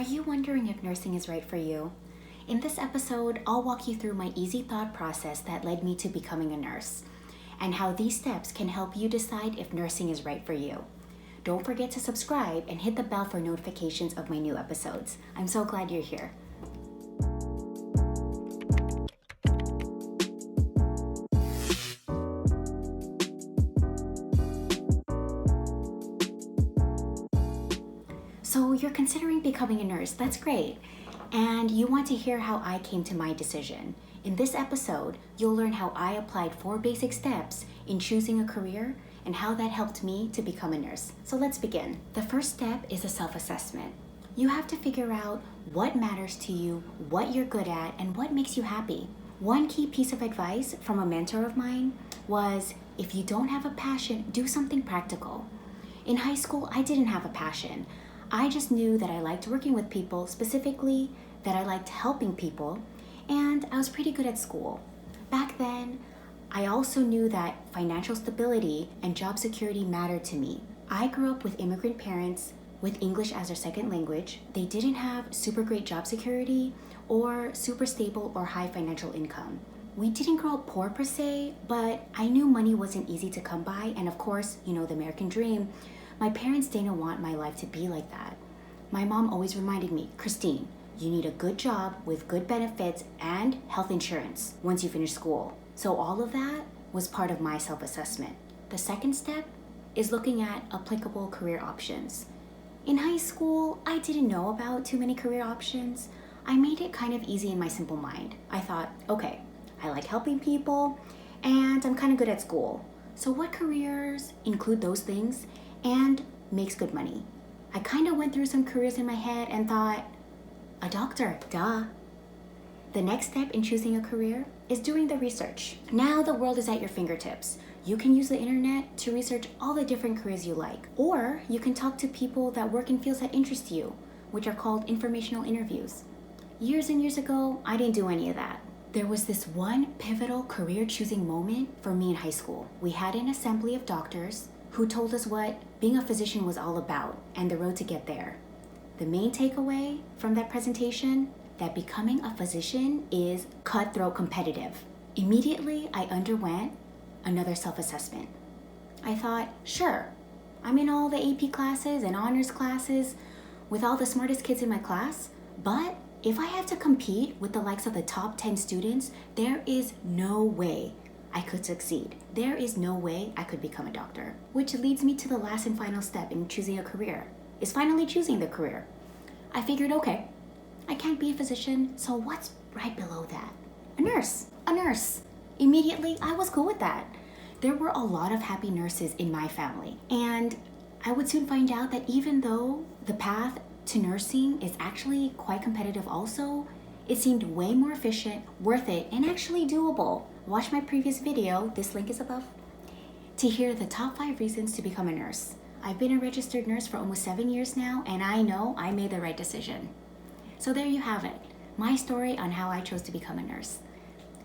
you wondering if nursing is right for you? In this episode, I'll walk you through my easy thought process that led me to becoming a nurse, and how these steps can help you decide if nursing is right for you. Don't forget to subscribe and hit the bell for notifications of my new episodes. I'm so glad you're here. So you're considering becoming a nurse, that's great. And you want to hear how I came to my decision. In this episode, you'll learn how I applied 4 basic steps in choosing a career and how that helped me to become a nurse. So let's begin. The first step is a self-assessment. You have to figure out what matters to you, what you're good at, and what makes you happy. One key piece of advice from a mentor of mine was, if you don't have a passion, do something practical. In high school, I didn't have a passion. I just knew that I liked working with people, specifically that I liked helping people, and I was pretty good at school. Back then, I also knew that financial stability and job security mattered to me. I grew up with immigrant parents with English as their second language. They didn't have super great job security or super stable or high financial income. We didn't grow up poor per se, but I knew money wasn't easy to come by, and of course, the American dream. My parents didn't want my life to be like that. My mom always reminded me, Christine, you need a good job with good benefits and health insurance once you finish school. So all of that was part of my self-assessment. The second step is looking at applicable career options. In high school, I didn't know about too many career options. I made it kind of easy in my simple mind. I thought, okay, I like helping people and I'm kind of good at school. So what careers include those things and makes good money? I kind of went through some careers in my head and thought, a doctor, duh. The next step in choosing a career is doing the research. Now the world is at your fingertips. You can use the internet to research all the different careers you like. Or you can talk to people that work in fields that interest you, which are called informational interviews. Years and years ago, I didn't do any of that. There was this one pivotal career choosing moment for me in high school. We had an assembly of doctors who told us what being a physician was all about and the road to get there. The main takeaway from that presentation, that becoming a physician is cutthroat competitive. Immediately, I underwent another self-assessment. I thought, sure, I'm in all the AP classes and honors classes with all the smartest kids in my class, but if I have to compete with the likes of the top 10 students, there is no way I could succeed. There is no way I could become a doctor. Which leads me to the last and final step in choosing a career, is finally choosing the career. I figured, okay, I can't be a physician, so what's right below that? A nurse. Immediately, I was cool with that. There were a lot of happy nurses in my family, and I would soon find out that even though the path to nursing is actually quite competitive also, it seemed way more efficient, worth it, and actually doable. Watch my previous video, this link is above, to hear the top 5 reasons to become a nurse. I've been a registered nurse for almost 7 years now, and I know I made the right decision. So there you have it, my story on how I chose to become a nurse.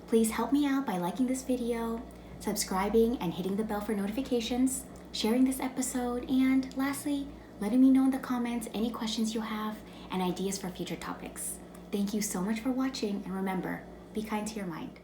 Please help me out by liking this video, subscribing and hitting the bell for notifications, sharing this episode, and lastly, letting me know in the comments any questions you have and ideas for future topics. Thank you so much for watching, and remember, be kind to your mind.